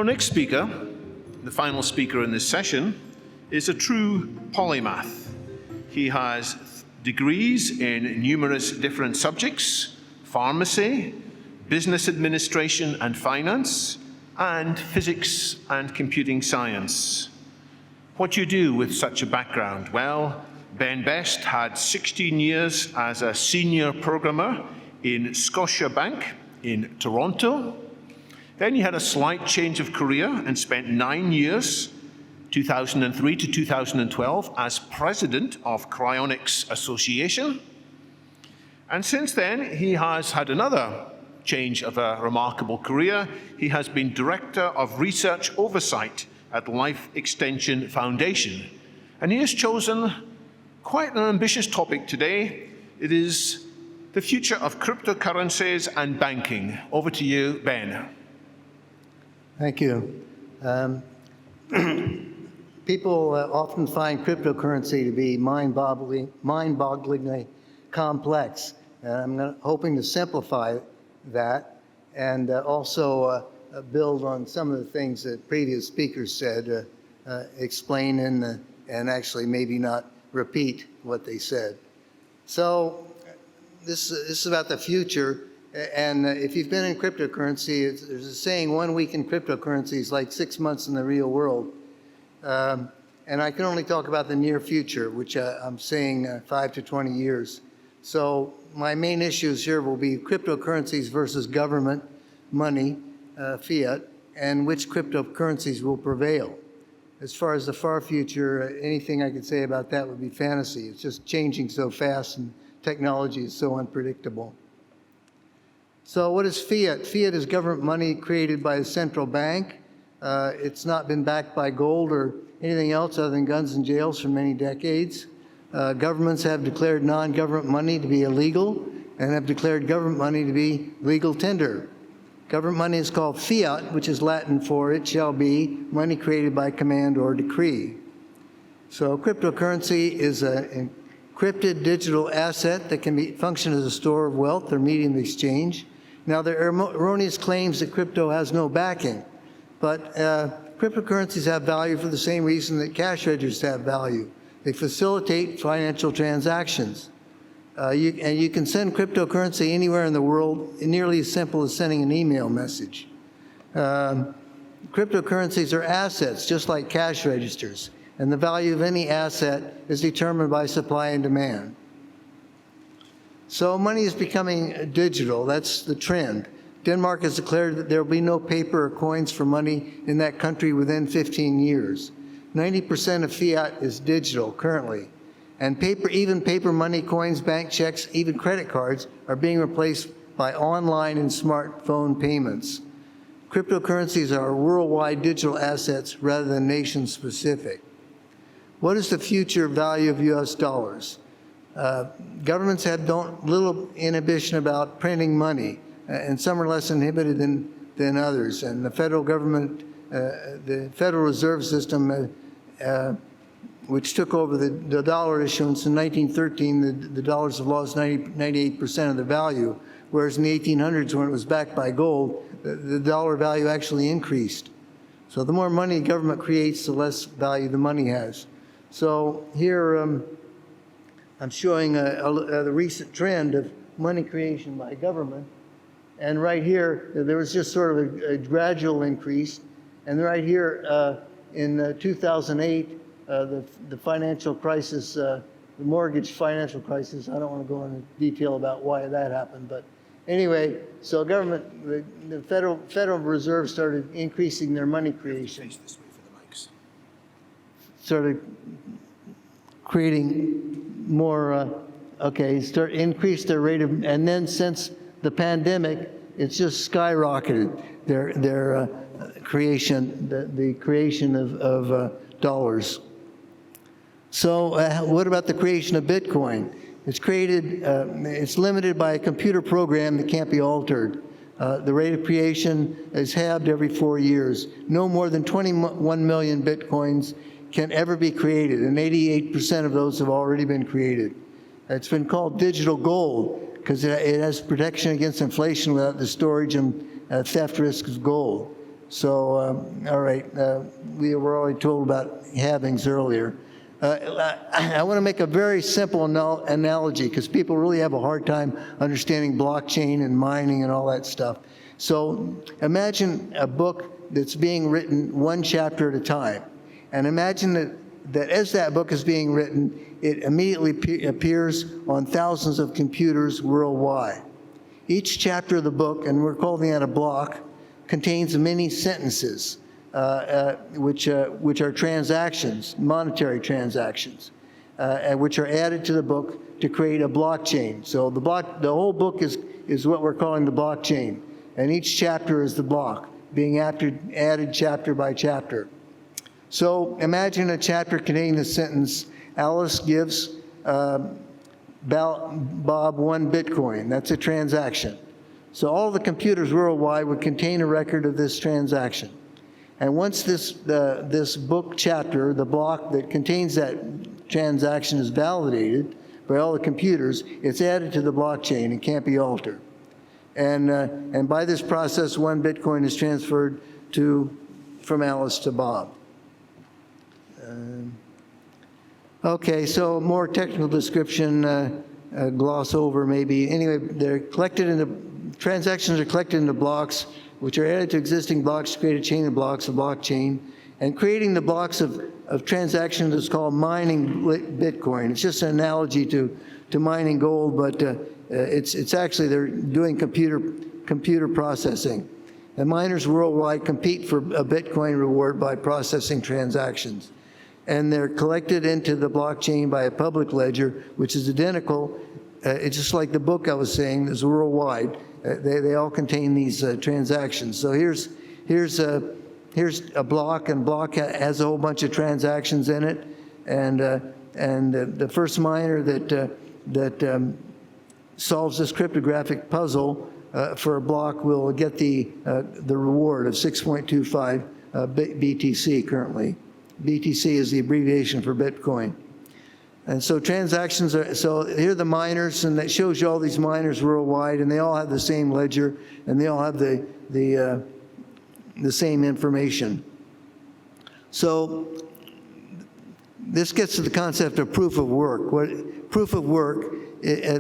Our next speaker, the final speaker in this session, is a true polymath. He has degrees in numerous different subjects: pharmacy, business administration and finance, and physics and computing science. What do you do with such a background? Well, Ben Best had 16 years as a senior programmer in Scotiabank in Toronto. Then he had a slight change of career and spent 9 years, 2003 to 2012, as president of Cryonics Association. And since then, he has had another change of a remarkable career. He has been Director of Research Oversight at Life Extension Foundation. And he has chosen quite an ambitious topic today. It is the future of cryptocurrencies and banking. Over to you, Ben. Thank you. People often find cryptocurrency to be mind-bogglingly complex. And I'm hoping to simplify that and also build on some of the things that previous speakers said, explain and actually maybe not repeat what they said. So this is about the future. And if you've been in cryptocurrency, there's a saying, 1 week in cryptocurrency is like 6 months in the real world. And I can only talk about the near future, which I'm saying 5 to 20 years. So my main issues here will be cryptocurrencies versus government money, fiat, and which cryptocurrencies will prevail. As far as the far future, anything I could say about that would be fantasy. It's just changing so fast and technology is so unpredictable. So what is fiat? Fiat is government money created by a central bank. It's not been backed by gold or anything else other than guns and jails for many decades. Governments have declared non-government money to be illegal and have declared government money to be legal tender. Government money is called fiat, which is Latin for "it shall be," money created by command or decree. So cryptocurrency is an encrypted digital asset that can function as a store of wealth or medium of exchange. Now, there are erroneous claims that crypto has no backing, but cryptocurrencies have value for the same reason that cash registers have value. They facilitate financial transactions. You can send cryptocurrency anywhere in the world, nearly as simple as sending an email message. Cryptocurrencies are assets, just like cash registers, and the value of any asset is determined by supply and demand. So money is becoming digital. That's the trend. Denmark has declared that there will be no paper or coins for money in that country within 15 years. 90% of fiat is digital currently. And even paper money, coins, bank checks, even credit cards are being replaced by online and smartphone payments. Cryptocurrencies are worldwide digital assets rather than nation-specific. What is the future value of US dollars? Governments have little inhibition about printing money, and some are less inhibited than others. And the federal government, the Federal Reserve System, which took over the dollar issuance in 1913, the dollars have lost 98% of the value, whereas in the 1800s, when it was backed by gold, the dollar value actually increased. So the more money the government creates, the less value the money has. So here I'm showing the recent trend of money creation by government. And right here, there was just sort of a gradual increase. And right here in 2008, the financial crisis, the mortgage financial crisis, I don't want to go into detail about why that happened, but anyway, so government, the Federal Reserve started increasing their money creation. Face this way for the mics. Started creating more, increased their rate of, and then since the pandemic, it's just skyrocketed their creation, the creation of dollars. So what about the creation of Bitcoin? It's created, it's limited by a computer program that can't be altered. The rate of creation is halved every 4 years. No more than 21 million Bitcoins can ever be created, and 88% of those have already been created. It's been called digital gold because it has protection against inflation without the storage and theft risks of gold. So, all right, we were already told about halvings earlier. I want to make a very simple analogy because people really have a hard time understanding blockchain and mining and all that stuff. So imagine a book that's being written one chapter at a time. And imagine that as that book is being written, it immediately appears on thousands of computers worldwide. Each chapter of the book, and we're calling that a block, contains many sentences, which are transactions, monetary transactions, which are added to the book to create a blockchain. So the whole book is what we're calling the blockchain, and each chapter is the block, being added chapter by chapter. So imagine a chapter containing the sentence, Alice gives Bob 1 Bitcoin. That's a transaction. So all the computers worldwide would contain a record of this transaction. And once this book chapter, the block that contains that transaction is validated by all the computers, it's added to the blockchain and can't be altered. And by this process, 1 Bitcoin is transferred from Alice to Bob. Okay, so more technical description, gloss over maybe. Anyway, transactions are collected into blocks, which are added to existing blocks to create a chain of blocks, a blockchain. And creating the blocks of transactions is called mining Bitcoin. It's just an analogy to mining gold, but it's actually, they're doing computer processing. And miners worldwide compete for a Bitcoin reward by processing transactions. And they're collected into the blockchain by a public ledger, which is identical. It's just like the book I was saying, is worldwide. They all contain these transactions. So here's a block, and block has a whole bunch of transactions in it. And the first miner that solves this cryptographic puzzle for a block will get the reward of 6.25 BTC currently. BTC is the abbreviation for Bitcoin. And so transactions are, so here are the miners, and that shows you all these miners worldwide, and they all have the same ledger, and they all have the same information. So this gets to the concept of proof of work. Proof of work, a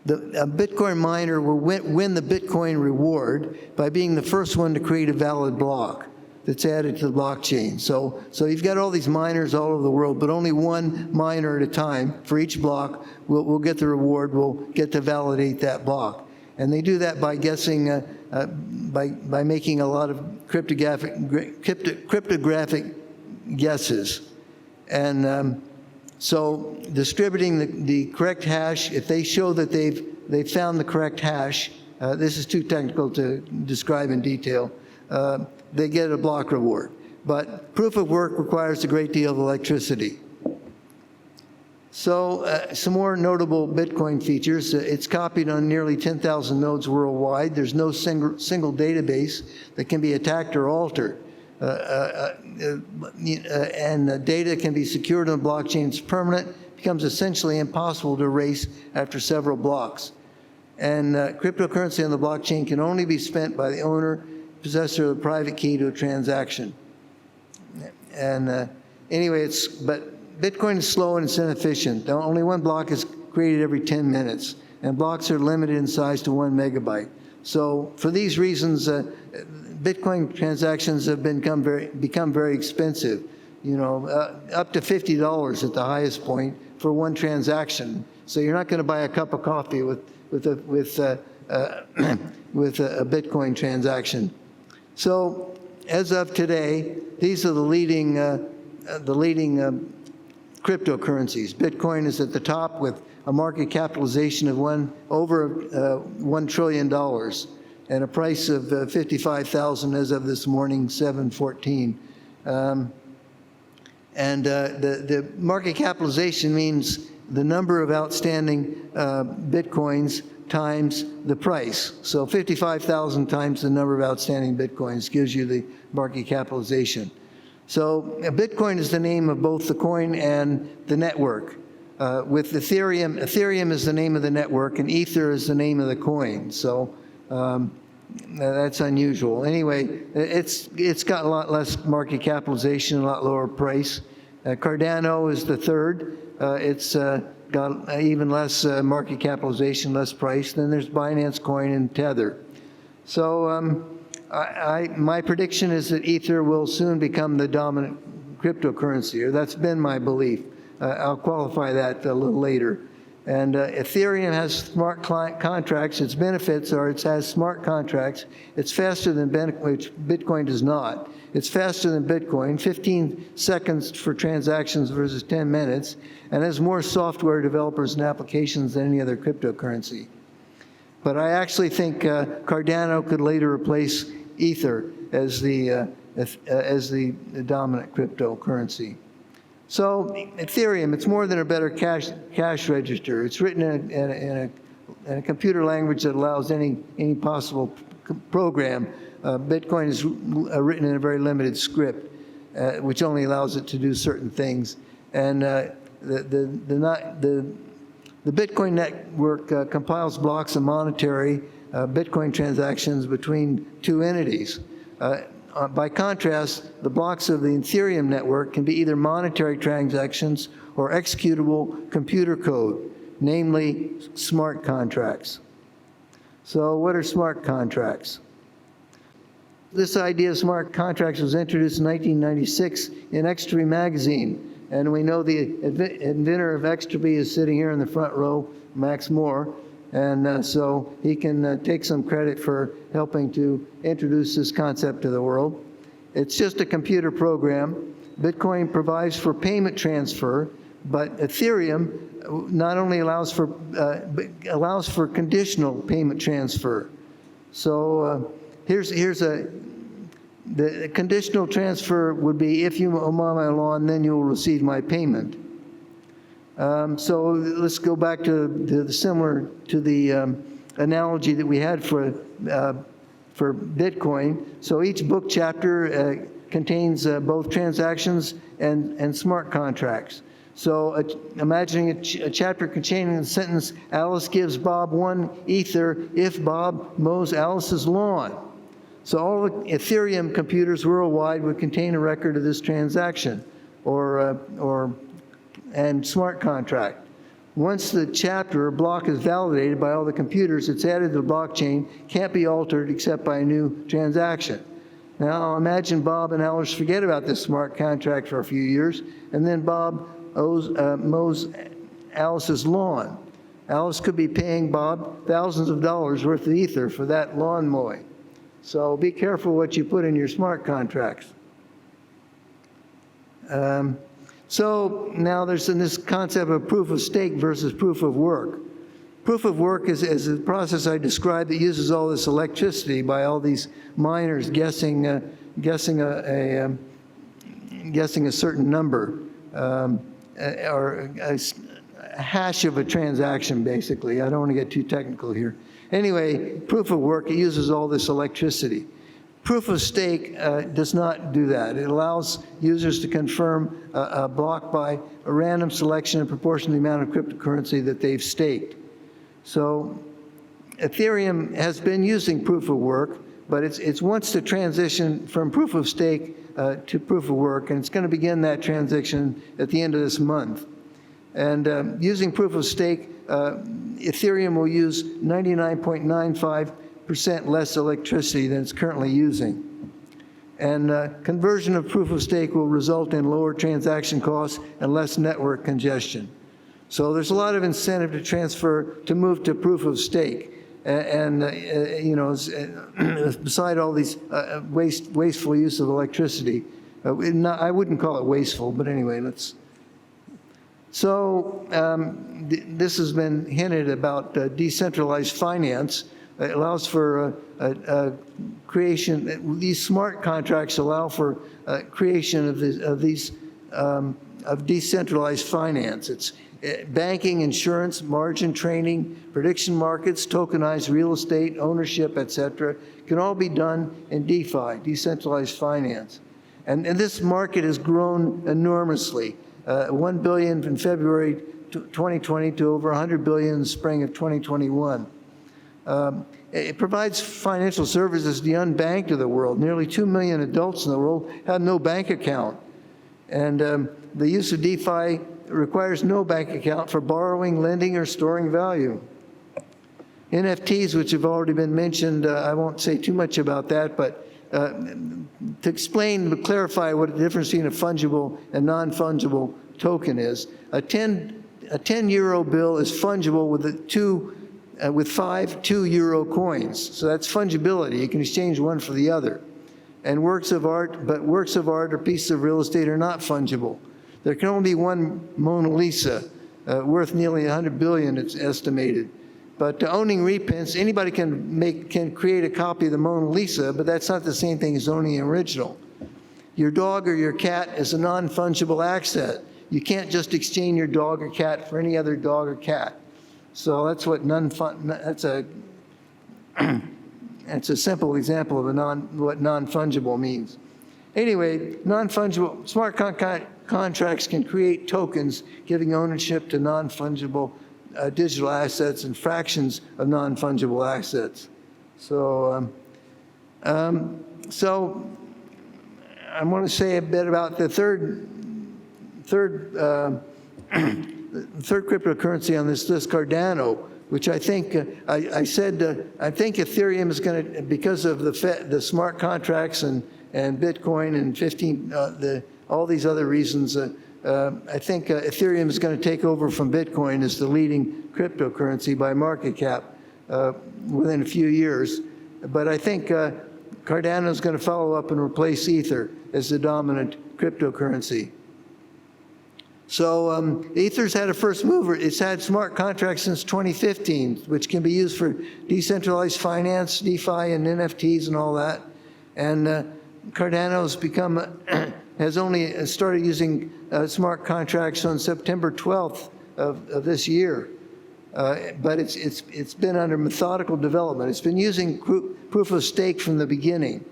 Bitcoin miner will win the Bitcoin reward by being the first one to create a valid block that's added to the blockchain. So you've got all these miners all over the world, but only one miner at a time for each block will get the reward, will get to validate that block. And they do that by guessing, by making a lot of cryptographic guesses. And so distributing the correct hash, if they show that they've found the correct hash, this is too technical to describe in detail, they get a block reward. But proof of work requires a great deal of electricity. So some more notable Bitcoin features. It's copied on nearly 10,000 nodes worldwide. There's no single database that can be attacked or altered. And data can be secured on the blockchain. It's permanent. It becomes essentially impossible to erase after several blocks. And cryptocurrency on the blockchain can only be spent by the owner, possessor of the private key to a transaction. And anyway, but Bitcoin is slow and it's inefficient. Only one block is created every 10 minutes, and blocks are limited in size to 1 megabyte. So for these reasons, Bitcoin transactions have become very expensive. You know, up to $50 at the highest point for one transaction. So you're not going to buy a cup of coffee with a Bitcoin transaction. So as of today, these are the leading cryptocurrencies. Bitcoin is at the top with a market capitalization of over $1 trillion and a price of $55,000 as of this morning, 7/14. The market capitalization means the number of outstanding Bitcoins times the price. So 55,000 times the number of outstanding Bitcoins gives you the market capitalization. So Bitcoin is the name of both the coin and the network. With Ethereum is the name of the network, and Ether is the name of the coin. So That's unusual. Anyway, it's got a lot less market capitalization, a lot lower price. Cardano is the third. It's got even less market capitalization, less price. Then there's Binance Coin and Tether. So my prediction is that Ether will soon become the dominant cryptocurrency, or that's been my belief. I'll qualify that a little later. And Ethereum has smart client contracts. Its benefits are it has smart contracts. It's faster than which Bitcoin does not. It's faster than Bitcoin, 15 seconds for transactions versus 10 minutes, and has more software developers and applications than any other cryptocurrency. But I actually think Cardano could later replace Ether as the dominant cryptocurrency. So Ethereum, it's more than a better cash register. It's written in a computer language that allows any possible program. Bitcoin is written in a very limited script, which only allows it to do certain things. And the Bitcoin network compiles blocks of monetary Bitcoin transactions between two entities. By contrast, the blocks of the Ethereum network can be either monetary transactions or executable computer code, namely smart contracts. So what are smart contracts? This idea of smart contracts was introduced in 1996 in Extreme magazine. And we know the inventor of Extreme is sitting here in the front row, Max Moore. And so he can take some credit for helping to introduce this concept to the world. It's just a computer program. Bitcoin provides for payment transfer, but Ethereum not only allows for conditional payment transfer. So the conditional transfer would be if you mow my lawn, then you will receive my payment. So let's go back to similar to the analogy that we had for Bitcoin. So each book chapter contains both transactions and smart contracts. So imagining a chapter containing the sentence, Alice gives Bob 1 Ether if Bob mows Alice's lawn. So all the Ethereum computers worldwide would contain a record of this transaction and smart contract. Once the chapter or block is validated by all the computers, it's added to the blockchain, can't be altered except by a new transaction. Now imagine Bob and Alice forget about this smart contract for a few years, and then Bob mows Alice's lawn. Alice could be paying Bob thousands of dollars worth of Ether for that lawn mowing. So be careful what you put in your smart contracts. So now there's this concept of proof of stake versus proof of work. Proof of work is a process I described that uses all this electricity by all these miners guessing a certain number or a hash of a transaction, basically. I don't want to get too technical here. Anyway, proof of work, it uses all this electricity. Proof of stake does not do that. It allows users to confirm a block by a random selection in proportion to the amount of cryptocurrency that they've staked. So Ethereum has been using proof of work, but it wants to transition from proof of stake to proof of work, and it's going to begin that transition at the end of this month. And using proof of stake, Ethereum will use 99.95% less electricity than it's currently using. And conversion of proof of stake will result in lower transaction costs and less network congestion. So there's a lot of incentive to move to proof of stake. Beside all these wasteful use of electricity, I wouldn't call it wasteful, but anyway, let's. So this has been hinted about decentralized finance. It allows for creation. These smart contracts allow for creation of decentralized finance. It's banking, insurance, margin trading, prediction markets, tokenized real estate, ownership, etc. can all be done in DeFi, decentralized finance. And this market has grown enormously. 1 billion in February 2020 to over 100 billion in the spring of 2021. It provides financial services to the unbanked of the world. Nearly 2 million adults in the world have no bank account. And the use of DeFi requires no bank account for borrowing, lending, or storing value. NFTs, which have already been mentioned, I won't say too much about that, but to explain, to clarify what the difference between a fungible and non-fungible token is, a 10 euro bill is fungible with 5 2-euro coins. So that's fungibility. You can exchange one for the other. And works of art or pieces of real estate are not fungible. There can only be one Mona Lisa, worth nearly 100 billion, it's estimated. But owning reprints, anybody can create a copy of the Mona Lisa, but that's not the same thing as owning an original. Your dog or your cat is a non-fungible asset. You can't just exchange your dog or cat for any other dog or cat. So that's what that's a simple example of what non-fungible means. Anyway, non-fungible smart contracts can create tokens giving ownership to non-fungible digital assets and fractions of non-fungible assets. So, so I want to say a bit about the third cryptocurrency on this list, Cardano, which I think I think Ethereum is going to, because of the smart contracts and Bitcoin and all these other reasons. I think Ethereum is going to take over from Bitcoin as the leading cryptocurrency by market cap within a few years. But I think Cardano is going to follow up and replace Ether as the dominant cryptocurrency. So Ether's had a first mover. It's had smart contracts since 2015, which can be used for decentralized finance, DeFi, and NFTs and all that. And Cardano's has only started using smart contracts on September 12th of this year. But it's been under methodical development. It's been using proof of stake from the beginning.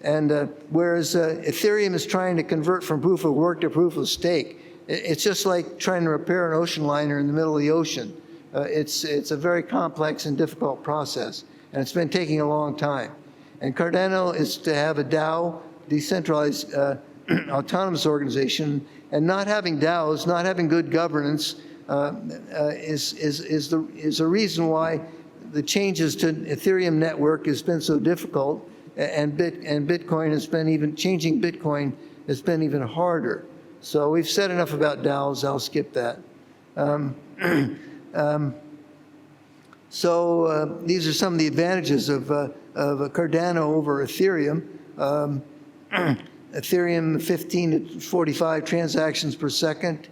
And whereas Ethereum is trying to convert from proof of work to proof of stake, it's just like trying to repair an ocean liner in the middle of the ocean. It's a very complex and difficult process, and it's been taking a long time. And Cardano is to have a DAO, decentralized autonomous organization, and not having DAOs, not having good governance, is a reason why the changes to Ethereum network has been so difficult, and Bitcoin has been changing Bitcoin has been even harder. So we've said enough about DAOs. I'll skip that. So these are some of the advantages of Cardano over Ethereum. Ethereum 15 to 45 transactions per second.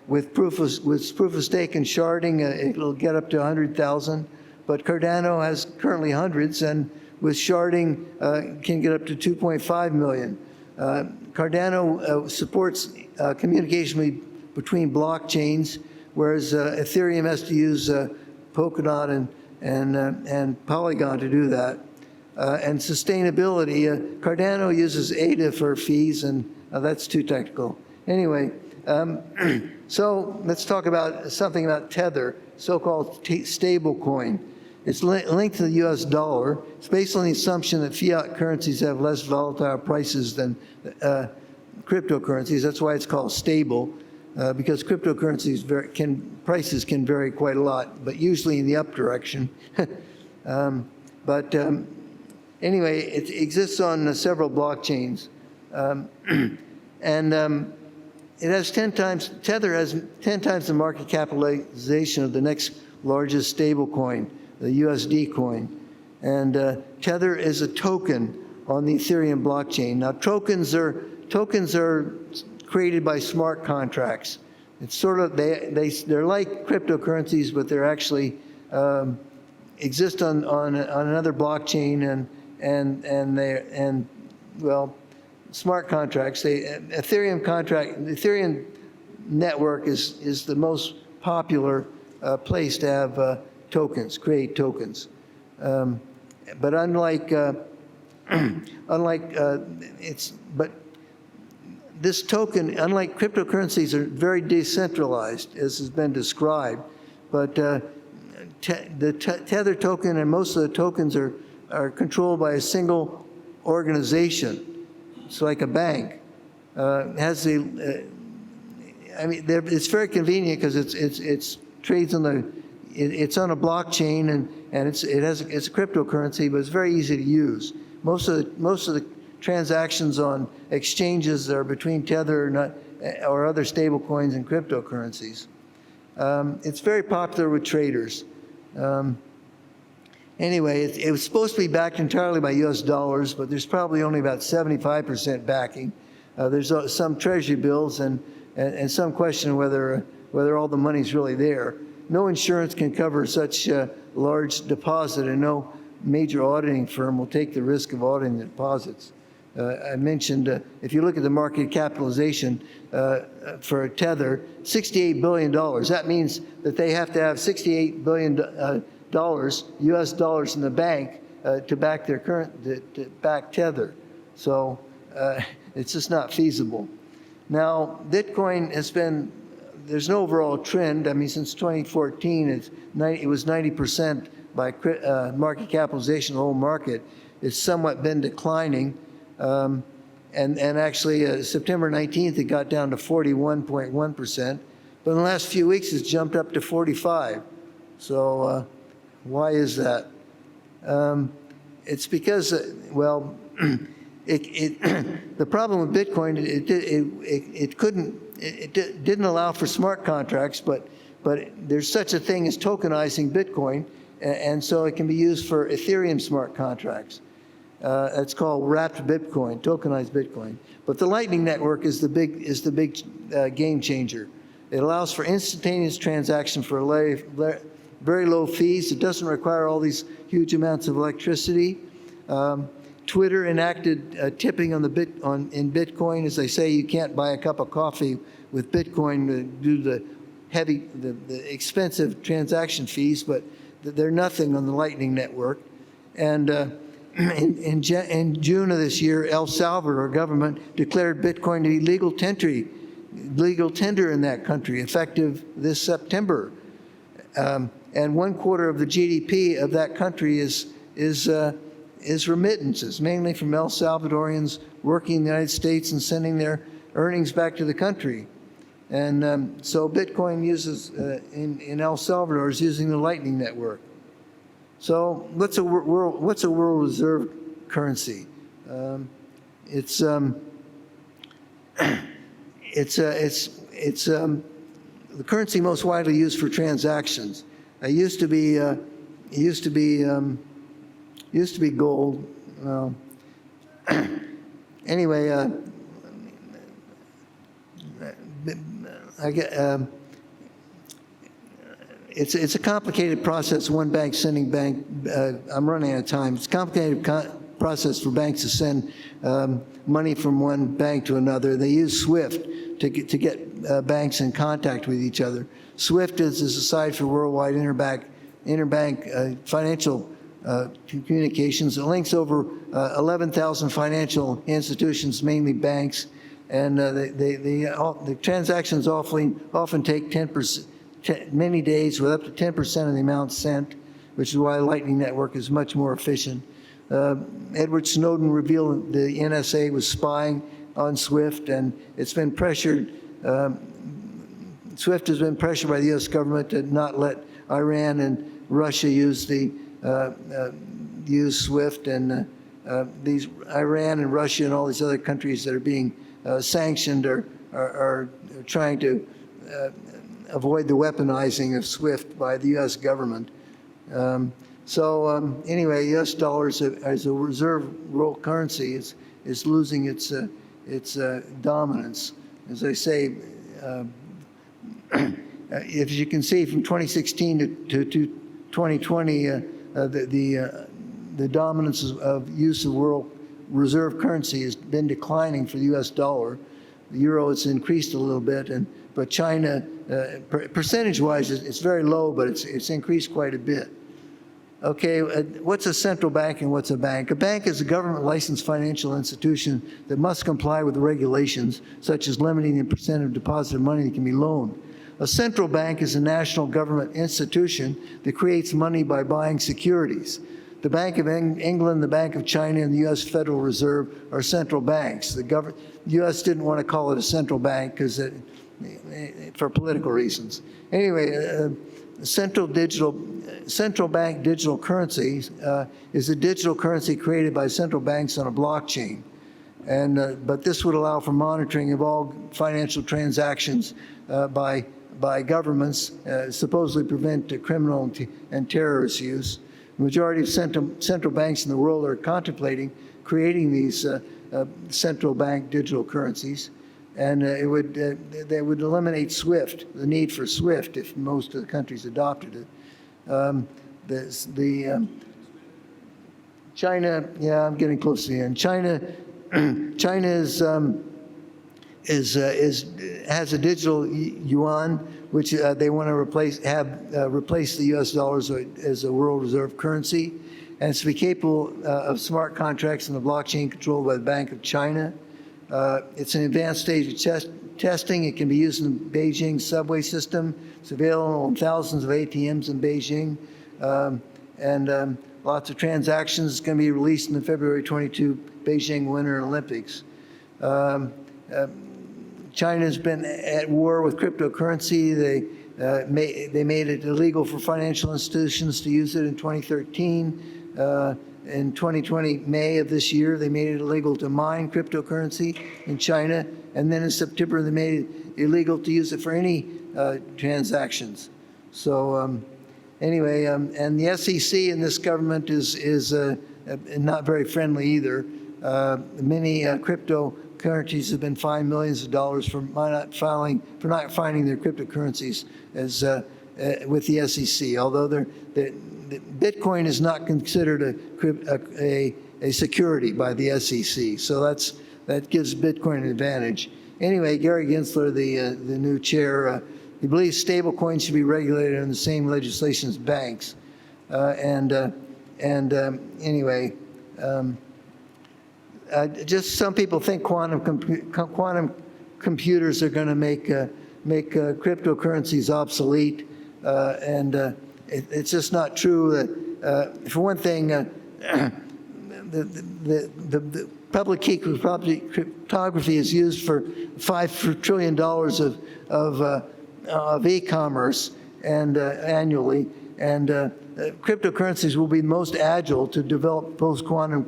With proof of stake and sharding, it'll get up to 100,000. But Cardano has currently hundreds, and with sharding, can get up to 2.5 million. Cardano supports communication between blockchains, whereas Ethereum has to use Polkadot and Polygon to do that. And sustainability, Cardano uses ADA for fees, and that's too technical. Anyway, so let's talk about something about Tether, so-called stable coin. It's linked to the US dollar. It's based on the assumption that fiat currencies have less volatile prices than cryptocurrencies. That's why it's called stable, because cryptocurrencies prices can vary quite a lot, but usually in the up direction. Anyway, it exists on several blockchains. It has Tether has 10 times the market capitalization of the next largest stable coin, the USD coin. And Tether is a token on the Ethereum blockchain. Now, tokens are created by smart contracts. It's sort of, they're like cryptocurrencies, but they're actually exist on another blockchain, and smart contracts. The Ethereum network is the most popular place to have create tokens. But this token, unlike cryptocurrencies, are very decentralized, as has been described. But Tether token and most of the tokens are controlled by a single organization. It's like a bank. Has the it's very convenient because it's trades on the it's on a blockchain and it's a cryptocurrency, but it's very easy to use. Most of the transactions on exchanges are between Tether or other stable coins and cryptocurrencies. It's very popular with traders. Anyway, it was supposed to be backed entirely by U.S. dollars, but there's probably only about 75% backing. There's some treasury bills and some question whether all the money's really there. No insurance can cover such a large deposit, and no major auditing firm will take the risk of auditing the deposits. I mentioned, if you look at the market capitalization for Tether, $68 billion. That means that they have to have $68 billion U.S. dollars in the bank to back their to back Tether. So it's just not feasible. Now, Bitcoin has been, there's no overall trend. I mean, since 2014, it was 90% by market capitalization of the whole market. It's somewhat been declining. And actually, September 19th, it got down to 41.1%. But in the last few weeks, it's jumped up to 45. So why is that? It's because, well, the problem with Bitcoin, it didn't allow for smart contracts, but there's such a thing as tokenizing Bitcoin, and so it can be used for Ethereum smart contracts. It's called wrapped Bitcoin, tokenized Bitcoin. But the Lightning Network is the big game changer. It allows for instantaneous transaction for very low fees. It doesn't require all these huge amounts of electricity. Twitter enacted tipping in Bitcoin. As they say, you can't buy a cup of coffee with Bitcoin due to the expensive transaction fees, but they're nothing on the Lightning Network. And in June of this year, El Salvador government declared Bitcoin to be legal tender in that country, effective this September. And 1/4 of the GDP of that country is remittances, mainly from El Salvadorians working in the United States and sending their earnings back to the country. And so Bitcoin uses, in El Salvador, is using the Lightning Network. So what's a world reserve currency? It's the currency most widely used for transactions. It used to be gold. Anyway, it's a complicated process. One bank sending I'm running out of time. It's a complicated process for banks to send money from one bank to another. They use SWIFT to get banks in contact with each other. SWIFT is a site for worldwide interbank financial communications. It links over 11,000 financial institutions, mainly banks, and the transactions often take 10%, many days, with up to 10% of the amount sent, which is why the Lightning Network is much more efficient. Edward Snowden revealed the NSA was spying on SWIFT, and it's been pressured. SWIFT has been pressured by the U.S. government to not let Iran and Russia use SWIFT, and these Iran and Russia and all these other countries that are being sanctioned are trying to avoid the weaponizing of SWIFT by the U.S. government. Anyway, U.S. dollars as a reserve world currency is losing its dominance. As I say, if you can see from 2016 to 2020, the dominance of use of world reserve currency has been declining for the U.S. dollar. The euro has increased a little bit, but China, percentage-wise, it's very low, but it's increased quite a bit. Okay, what's a central bank and what's a bank? A bank is a government-licensed financial institution that must comply with the regulations, such as limiting the percent of deposited money that can be loaned. A central bank is a national government institution that creates money by buying securities. The Bank of England, the Bank of China, and the U.S. Federal Reserve are central banks. The U.S. didn't want to call it a central bank because for political reasons. Anyway, central bank digital currency is a digital currency created by central banks on a blockchain. But this would allow for monitoring of all financial transactions by governments, supposedly prevent criminal and terrorist use. The majority of central banks in the world are contemplating creating these central bank digital currencies, and they would eliminate SWIFT, the need for SWIFT, if most of the countries adopted it. China, yeah, I'm getting close to the end. China has a digital yuan, which they want to replace the U.S. dollars as a world reserve currency, and it's to be capable of smart contracts in the blockchain controlled by the Bank of China. It's an advanced stage of testing. It can be used in the Beijing subway system. It's available in thousands of ATMs in Beijing, and lots of transactions. It's going to be released in the February 22 Beijing Winter Olympics. China's been at war with cryptocurrency. They made it illegal for financial institutions to use it in 2013. In 2020, May of this year, they made it illegal to mine cryptocurrency in China. And then in September, they made it illegal to use it for any transactions. So anyway, and the SEC in this government is not very friendly either. Many cryptocurrencies have been fined millions of dollars for not filing their cryptocurrencies as with the SEC. Although Bitcoin is not considered a security by the SEC, so that gives Bitcoin an advantage. Anyway, Gary Gensler, the new chair, he believes stablecoins should be regulated in the same legislation as banks. Anyway. Just some people think quantum computers are going to make cryptocurrencies obsolete, and it's just not true. That for one thing, the public key cryptography is used for $5 trillion of e-commerce and annually, and cryptocurrencies will be most agile to develop post-quantum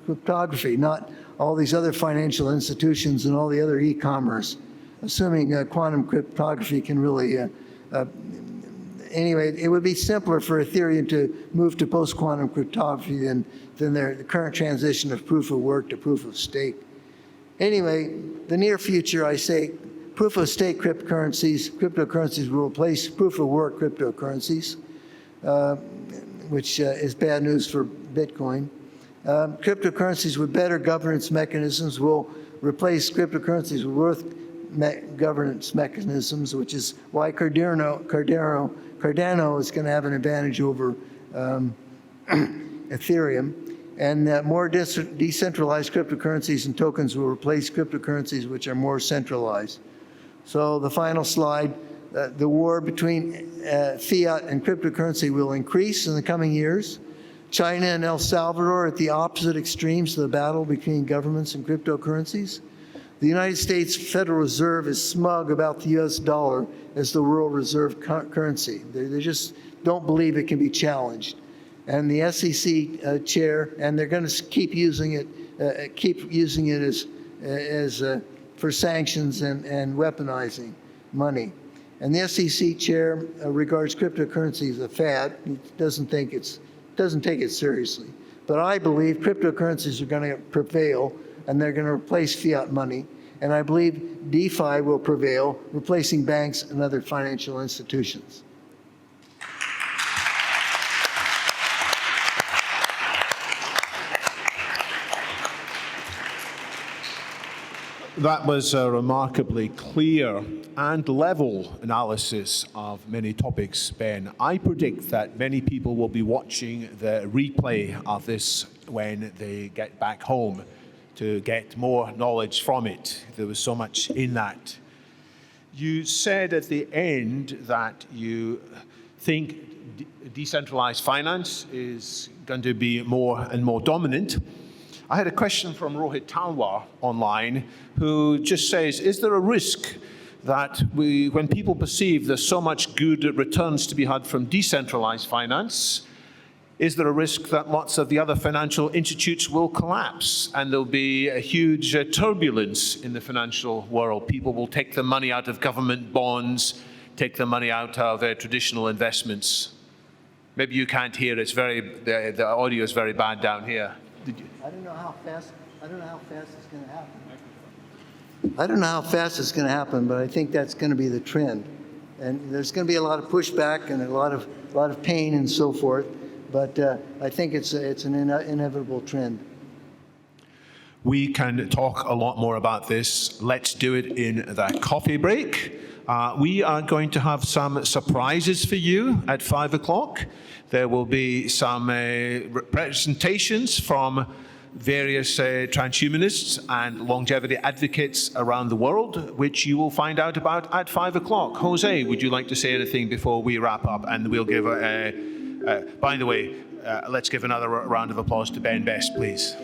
cryptography, not all these other financial institutions and all the other e-commerce, assuming quantum cryptography can really, anyway, it would be simpler for Ethereum to move to post-quantum cryptography than the current transition of proof of work to proof of stake. Anyway, the near future, I say, proof of stake cryptocurrencies will replace proof of work cryptocurrencies, which is bad news for Bitcoin. Cryptocurrencies with better governance mechanisms will replace cryptocurrencies with worth governance mechanisms, which is why Cardano is going to have an advantage over Ethereum. And more decentralized cryptocurrencies and tokens will replace cryptocurrencies which are more centralized. So the final slide, the war between fiat and cryptocurrency will increase in the coming years. China and El Salvador are at the opposite extremes of the battle between governments and cryptocurrencies. The United States Federal Reserve is smug about the US dollar as the world reserve currency. They just don't believe it can be challenged. And the SEC chair, and they're going to keep using it as for sanctions and weaponizing money. And the SEC chair regards cryptocurrency as a fad. He doesn't take it seriously. But I believe cryptocurrencies are going to prevail, and they're going to replace fiat money. And I believe DeFi will prevail, replacing banks and other financial institutions. That was a remarkably clear and level analysis of many topics, Ben. I predict that many people will be watching the replay of this when they get back home to get more knowledge from it. There was so much in that. You said at the end that you think decentralized finance is going to be more and more dominant. I had a question from Rohit Talwar online who just says, is there a risk that when people perceive there's so much good returns to be had from decentralized finance, is there a risk that lots of the other financial institutes will collapse and there'll be a huge turbulence in the financial world? People will take the money out of government bonds, take the money out of traditional investments. Maybe you can't hear, the audio is very bad down here. I don't know how fast it's going to happen. I don't know how fast it's going to happen, but I think that's going to be the trend. And there's going to be a lot of pushback and a lot of pain and so forth. But I think it's an inevitable trend. We can talk a lot more about this. Let's do it in the coffee break. We are going to have some surprises for you at 5 o'clock. There will be some presentations from various transhumanists and longevity advocates around the world, which you will find out about at 5 o'clock. Jose, would you like to say anything before we wrap up? And we'll give by the way, let's give another round of applause to Ben Best, please.